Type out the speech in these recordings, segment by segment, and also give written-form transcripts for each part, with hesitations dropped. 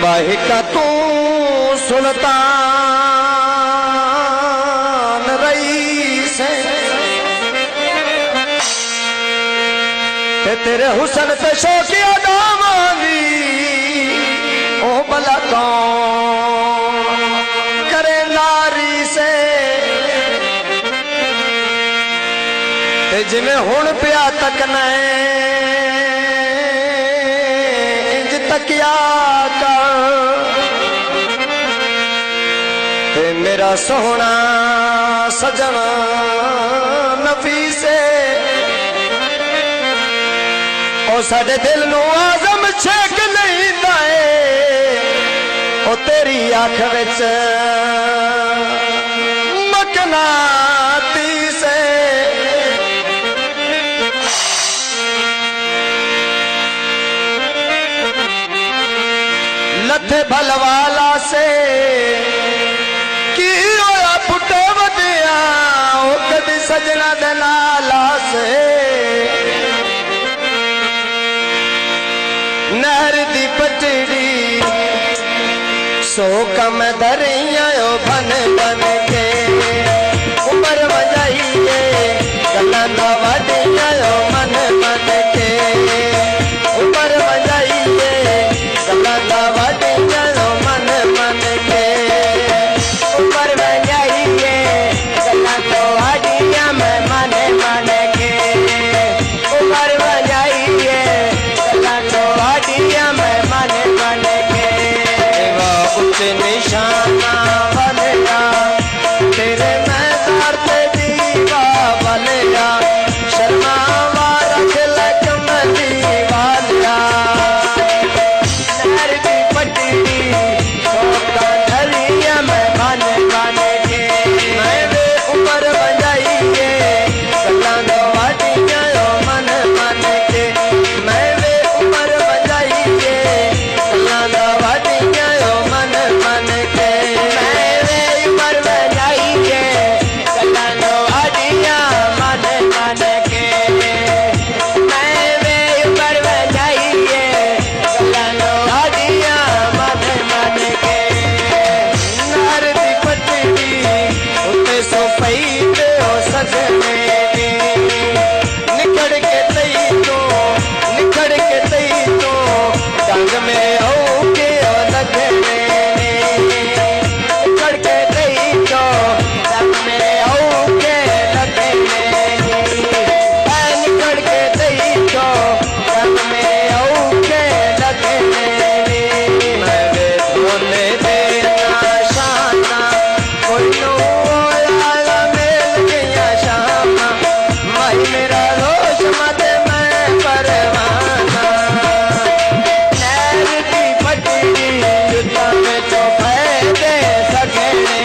वाहि का तू सुल्तान रईस ते तेरे हुसन ते शौकिया दामानी ओ भला कौन करे नारी से ते जिमें हुण पिया तकना इंज तकिया कर ते मेरा सोहना सजना नफीसे ओ साडे दिल नू आजम छेक नहीं दाए ओ तेरी आँख विच मकनातीसे लथे भलवाला से की होया पुटे वधिया ओ कदी सजना दे नाला से नहर दी पटड़ी सो कम दरिया बन बन के उमर वजाइए गला वडिया मन मन के उमर वजाइए गला वडिया मन मन के उमर वजाइए गला वडिया मन मन के उमर वजाइए गला मैं मन मन के उच्च निशाना बलिया तेरे मैदार पे दीवा बलिया शर्मा वारख लकम दीवालिया नहर की पटड़ी सोका धरिया मैं मन मन के मैं वे ऊपर बजाइए गला दो वाटिया मन मन के मैं वे ऊपर बजाइए गला दो वाटिया मन मन के मैं वे ऊपर बजाइए गला दो वाटिया मन मन के मैं वे ऊपर बजाइए गला दो वाटिया मन मन के नहर दी पटड़ी उत्ते सो पई ते ओ सजने निखड़ के तई तो डंग में हो के ओ लगने निखड़ के तई तो डंग में हो के लगने निखड़ के तई तो डंग में हो के लगने मैं वे धोने देना शाना कोई नो आया मेल गया शामा माही मेरा रोश मत मैं परवाना नहर की पटड़ी जुता में तो फायदे सगने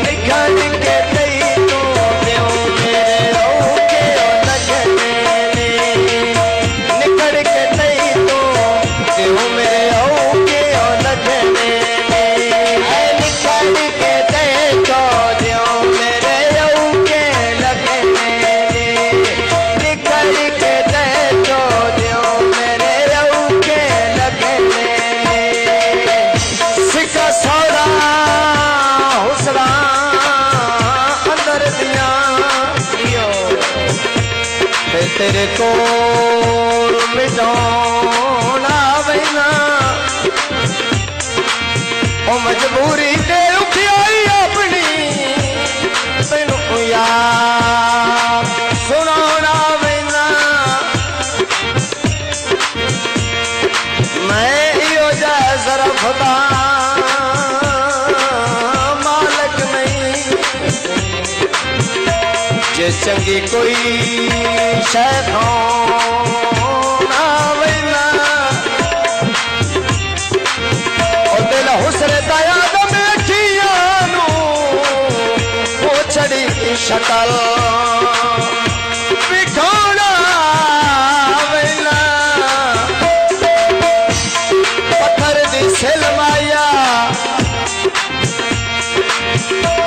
निखड़ के तई तो देव मेरे रोके लगने निखड़ के तई तो देव मेरे रोके लगने निखड़ के तई तो देव मेरे रोके लगने निखड़ के तई तो देव मेरे रोके लगने सिक्का सौरा हुसरा अंदर दिया तेरे को मिटाना वैना ओ मजबूरी ते उठियाई अपनी तेनू यार सुनाना वैना मैं इो जाए जरा खुदा मालक नहीं जे चंगी कोई शैतान आवेना ओ दिल हुसरे दया दम अखियां वो छड़ी शक्ल विखोड़ा आवेना पत्थर दी सिल माया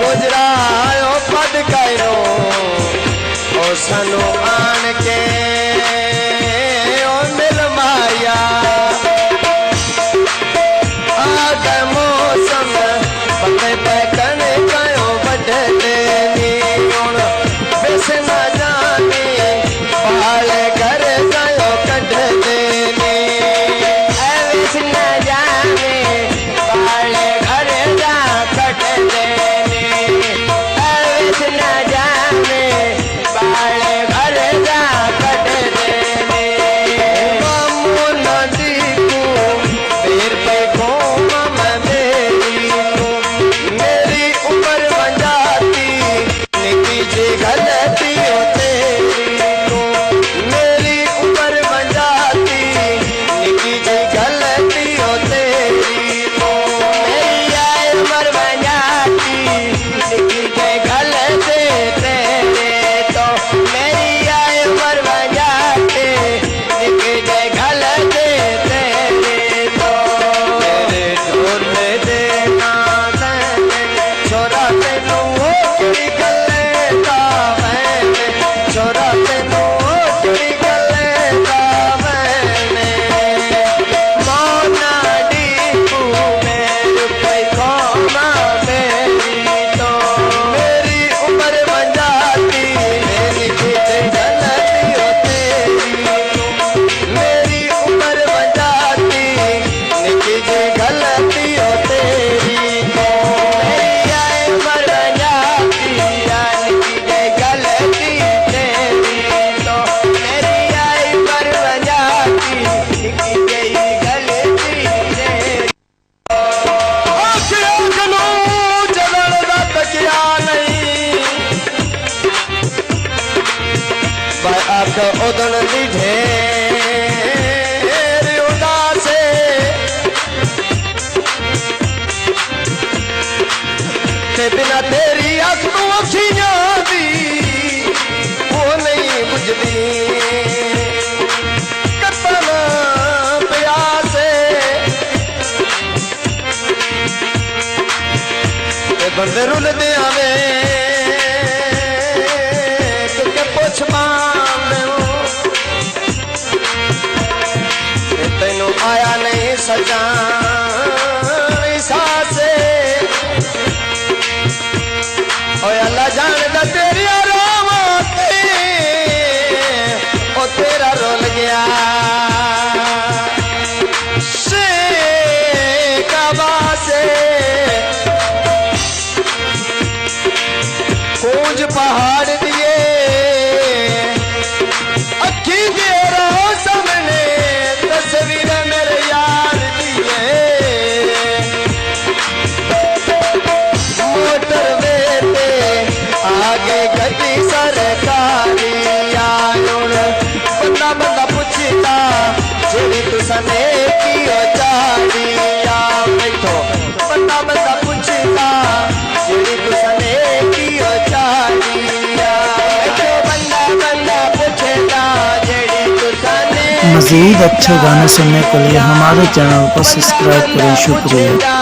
गुजरायो पद करो ओ सनो आन के ओ मिल माया बंदे रुलदे आवे के पुछ मांदे तेनू आया नहीं सजा सासे अल्लाह जानदा तेरी रावती ओ तेरा रोल गया से काबा से कूंज पहाड़ दिए अखी तेरा सामने तस्वीर मेरे यार दिए मोटर वे पे आगे गड्डी सरकारी आयुण बंदा बंदा पुछता जेड़ी तुसने की चाड़ी आ बैठो बंदा बंदा पुछता जेड़ी तुसने की चाड़ी आ बैठो बंदा बंदा पुछता जेड़ी तुसने। मज़ीद अच्छे गाने सुनने के लिए हमारे चैनल को सब्सक्राइब करें। शुक्रिया।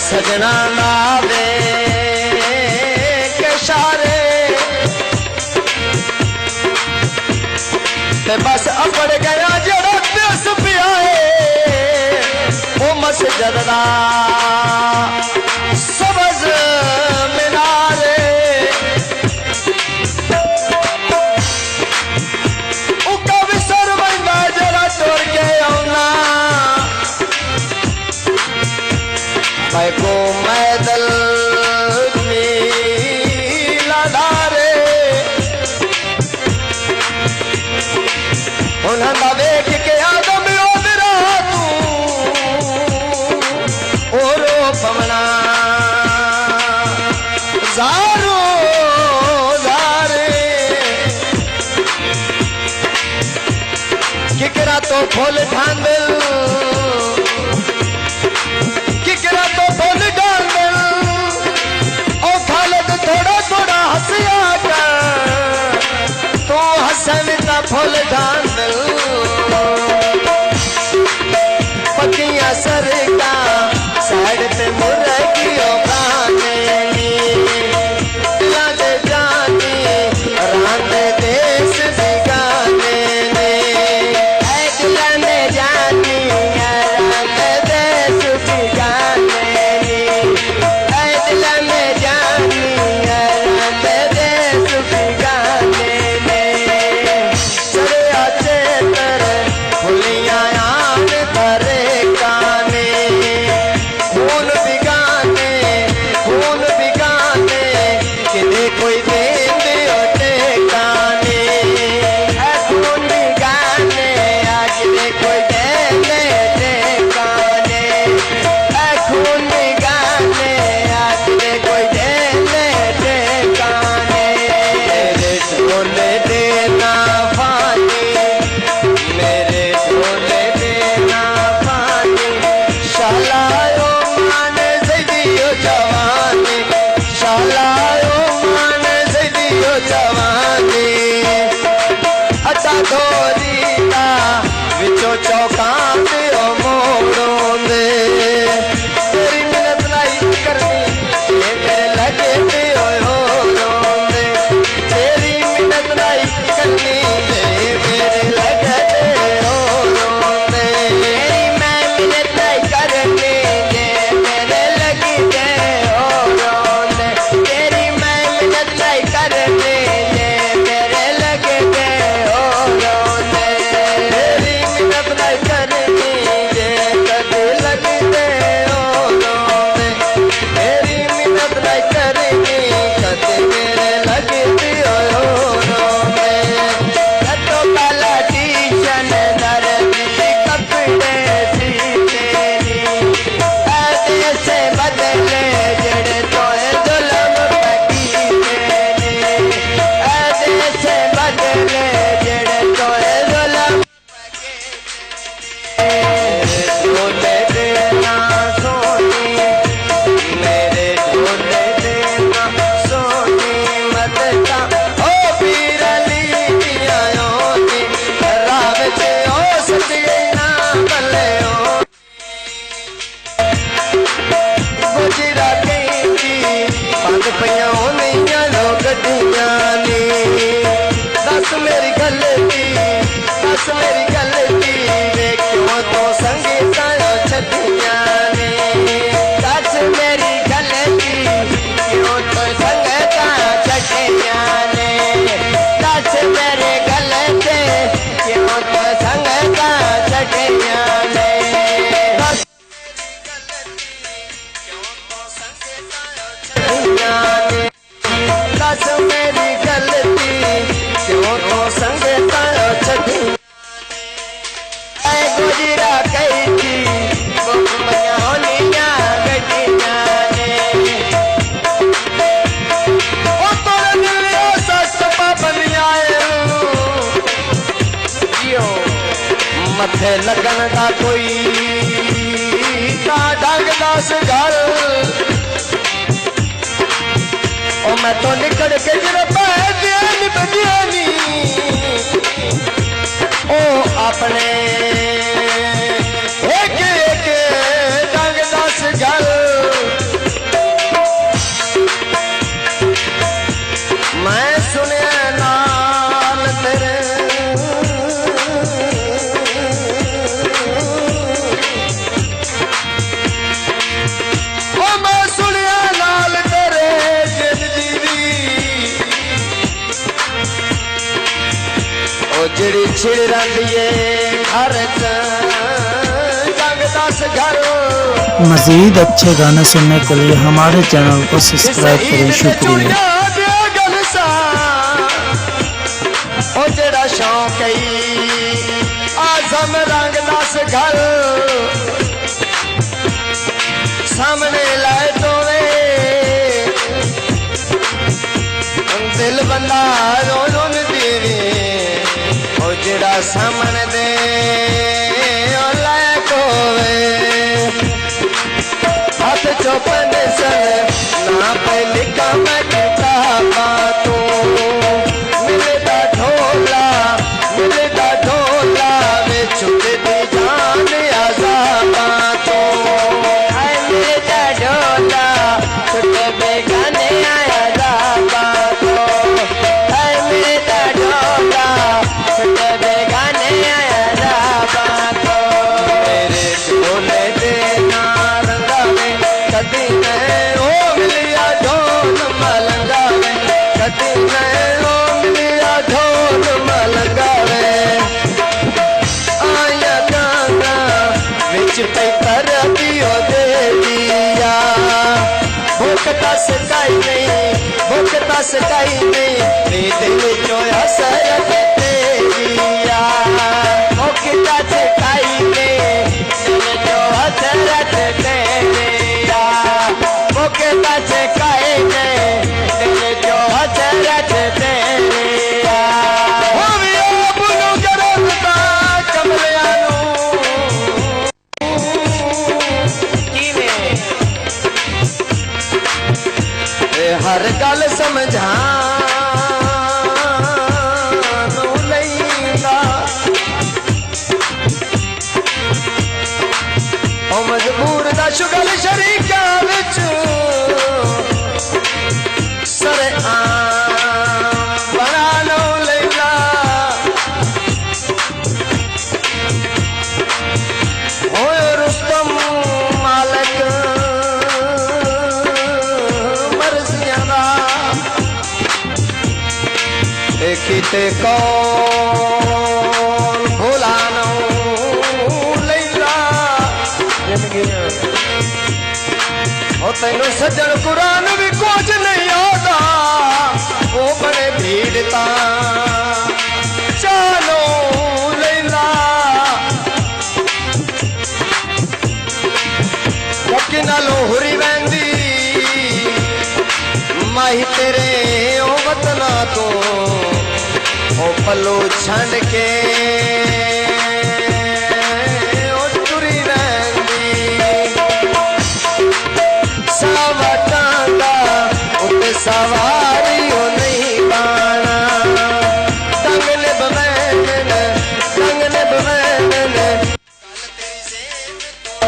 सजना नावे के शारे ते बस अपड़ गया जड़ा दस पिया वो मस्जिद दा सबज मीनारे मैं को मैदल नीला धारे उन्हां दा वेख के आदम ओदरा तू ओरो पवना ज़ारो ज़ारे किकरा तो फूल ढांदल किकरा तो फूल ढांदल ओ खालद थोड़ा थोड़ा हंसिया कर तो हसन ता फूल ढांदल पकिया सरका साइड पे मुर्गियों गाने लग जानी रात देश दिगाने ने जानी रात देश दिगाने ने जानी रात देश दिगाने चढ़िया चेतर फुलियां आन धरे काने खून बिगाने कि दे कोई देन दियो टेकाने खून बिगाने आज दे कोई देन टेकाने खून बिगाने आज दे कोई देन टेकाने मेरे ढोले देना फानी मेरे ढोले देना फानी शालायो मान ज़दियो जवानी शालायो मान ज़दियो जवानी अता धोरी ता विचो चौकान दियो मोड़ों दे तेरी मिन्नत नहीं करनी ये मेरे लगे दियो होरों दे तेरी मिन्नत नहीं करनी ये मेरे लगे दियो होरों दे तेरी मैं मिन्नत नहीं करनी ये मेरे लगे दियो होरों दे तेरी मैं मिन्नत नहीं करनी ये मेरे लगे दियो होरों दे तेरी मिन्नत नहीं करनी ये कदे लगे दियो होरों दे तेरी मिन्नत नहीं करनी कदे मेरे लगे दियो होरों दे तो काला टीशन दर्दी कपड़े सी तेरी ऐसे से बदले जड़े तोए जुल्म पकी तेरी ऐसे से बदले जड़े तोए जुल्म ढोले देना सोनी मेरे ढोले देना सोनी मदता ओ पीर अली आयो नी राव चे ओ सतिए ना बले ओ गुजरा कहीं बंद पिया होनियां लो गड्डियां नी दस मेरी गलती वे क्यों तो संगीता छटियां नी दस मेरी गलती क्यों तो संगीता छटियां नी दस मेरे गलती क्यों तो संगीता छटियां नी दस मेरी गलती क्यों तो संगता छठी गुजरा कही थी होनिया गड्डियां ने ओ तोरे दिल सस बन आए जियो मथे लगन का कोई का ढंग दस घर ओ मैं तो निकल के जरा बदियानी ओ अपने एक एक ढंग दस गल मैं सुनिया नाल तेरे ओ मैं सुनिया नाल तेरे ओ जिड़ी छिड़ रही है घर च जंग दस घर मज़ीद अच्छे गाने सुनने के लिए हमारे चैनल को सब्सक्राइब करें। शुक्रिया। ओ जेड़ा शौक आजम रंग दस घर सामने लाए तोवे दिल बंदा रो रोन देवे ओ जेड़ा सामने दे ओ लाए कोवे हाथ चौपन सन ना पे लिखा मैं किताबा तो मिलता ढोला वे छुपे दी जान आजाबा तो हाय मिलता ढोला छुपे बेगाने आया जाबा तो हाय मिलता ढोला छुपे बेगाने आया जाबा तो मेरे ढोले दे ना रंगावे कदी मैं ओ मिलिया ढोल मलंगावे कदी मैं ओ मिलिया ढोल मलंगावे आया गाना विच पे कर दियो दे दिया भुखता सकाई नहीं नी दिल चो हसरत तेरिया भुखता सकाई नहीं दिल चो हसरत तेरिया भुखता सकाई नहीं दिल चो हसरत तेरिया हो भी बुनु करता कमलिया हर गल समझा मजबूर दा शुगल शरीका विच सरे बना लो लैला होए रुस्तम मालक मर्जियां दा किते कौन भुला नो लैला तेन सज्जन कुरान भी कुछ नहीं आता वो बड़े भीड़ता चलो लैला कि नालो हुरी बहंदी माही तेरे ओ वतना तो ओ पलो छंड के सवारी हो नहीं पाना दंगल बमैन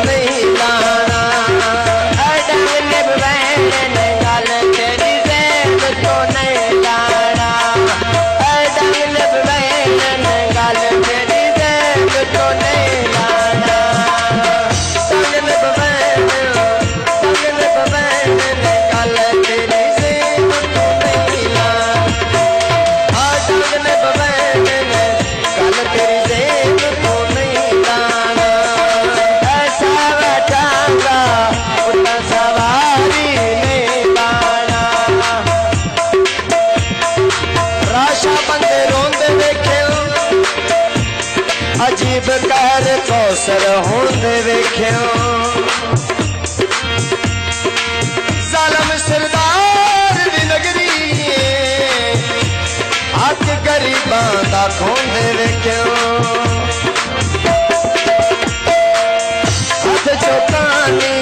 नहीं लाना दंगल बमैन गल तेरी जेब तो नहीं लाना दंगल बमैन गल तेरी जेब तो नहीं लाना दंगल बमैन गल तेरी अजीब कहर कौसर होंदे वेख्यो जालम सरदार दी नगरी हक गरीबां दा खोंदे वेख्यो हथ चौकानी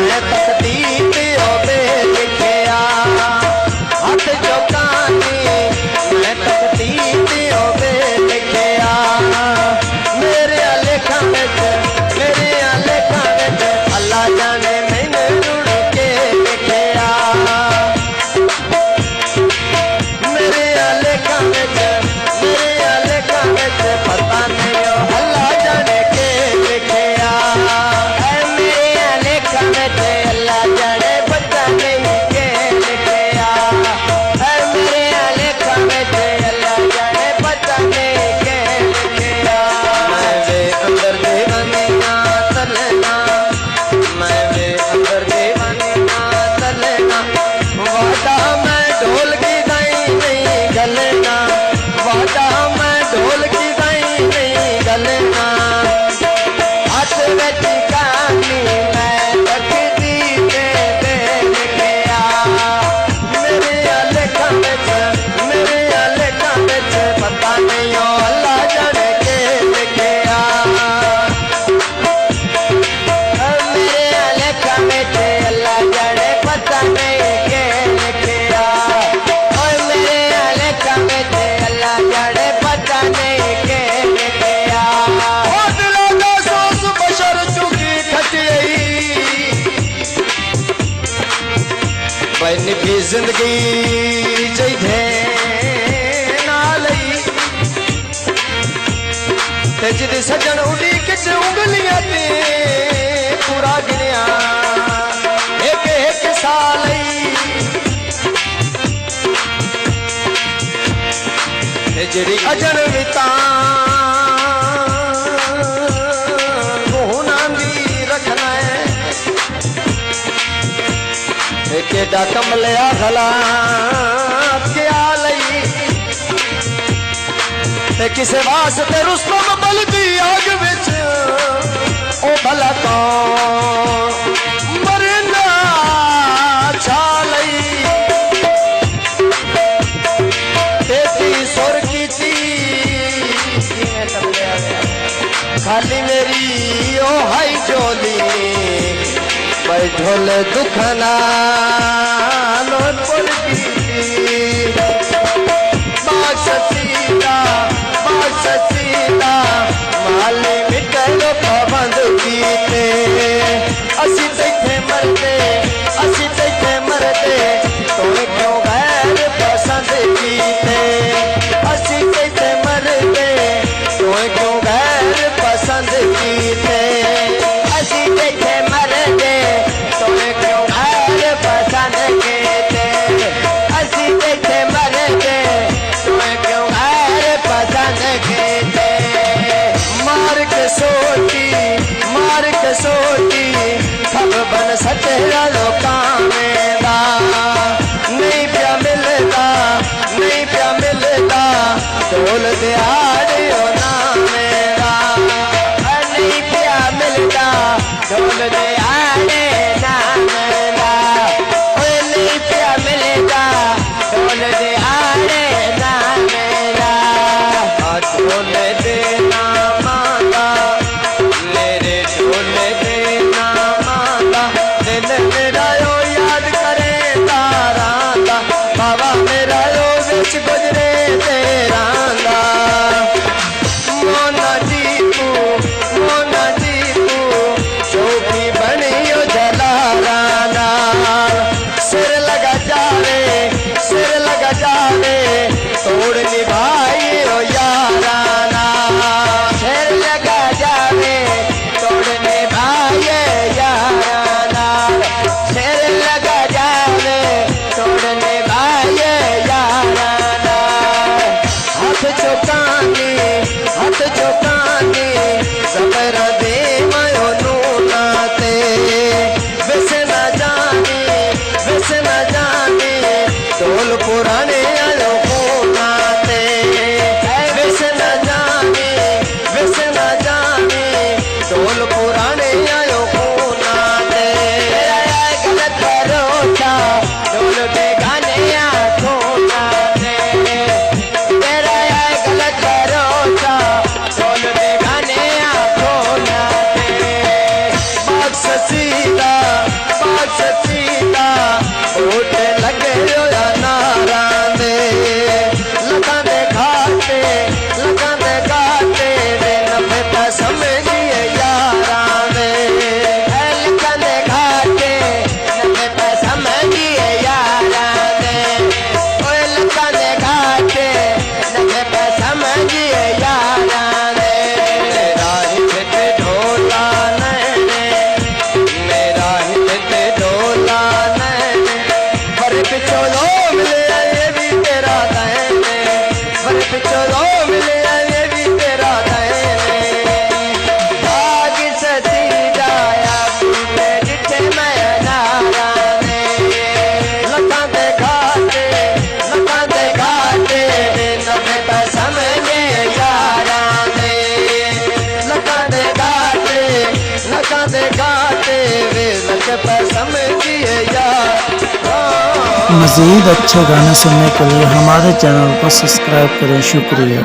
मैं तकदी ते ओबे लिखिया हथ चौकानी मैं तकदी ते ओबे लिखिया मेरे लेखा अल्लाह जाने मैंने रुड़ के लिखिया मेरे लेखा पता मैं निभी जिंदगी जैधे नालई ते जिद सजन उड़ी किच उंगलियां ते पूरा गिनिया एक एक साल ते जिड़ी अजन विता केड़ा कमलिया गला क्या लई ते किसे वास्ते रुस्तम बलदी आग विच ओ भला कौन मरना छा लई तेती सुर कीती खाली मेरी ओ हाई जोली ढोल दुखना बाग माली मिटलो पाबंद कीते असी तैथे मरते तोड़ क्यों गैर पसंद कीते असी तैथे मरते तोड़ क्यों गैर पसंद कीते असी तैथे मरते तोड़ क्यों गैर पसंद कीते असी तैथे मरते तोड़ क्यों गैर पसंद कीते मार के सोटी सब बन सचेरा लोकां में दा नहीं प्या मिलता ढोल दिहाड़ियों ना मेरा नहीं प्या मिलता ढोल दिहाड़े ना मेरा नहीं प्या मिलता ढोल दिहाड़े ना मेरा ढोल देना माता मेरे ढोल देना माता दिल मेरा यो याद करे तारा बाबा मेरा यो विच गुजरे तेरा मोना दीपू जो भी बनियो जलारा सिर लगा जावे तोड़ निभाई ओ यारा सिर लगा जावे तोड़ निभाई यारा सिर लगा जावे तोड़ निभाई यारा हाथ चौकानी सबरा दे मायो नूनाते विस न जाने ढोल पुराने आयो कोनाते विस न जाने ढोल पुराने आयो कोनाते गलत भरोसा ढोल बेगाने आंखों नाते तेरा गलत भरोसा ढोल बेगाने आंखों नाते बाग ससीदा उठ लगे नारा दे लगा दे घाटे वे नफे पा समझिए यारा दे लगा दे घाटे नफे पा समझिए यारा दे ओए लगा दे घाटे नफे पा समझिए यारा दे मेरा हित ढोला नैने मेरा हित ढोला पिछोलो मिले ये भी तेरा दाएने पर पिछोलो मिले ये भी तेरा दाएने भाग सची जाया मैं जिथे मैं नारा ने लखा दे घाटे नफे पर समझे यारा ने लखा दे घाटे वे नफे पर समझिए यार। मज़ीद अच्छे गाने सुनने के लिए हमारे चैनल को सब्सक्राइब करें। शुक्रिया।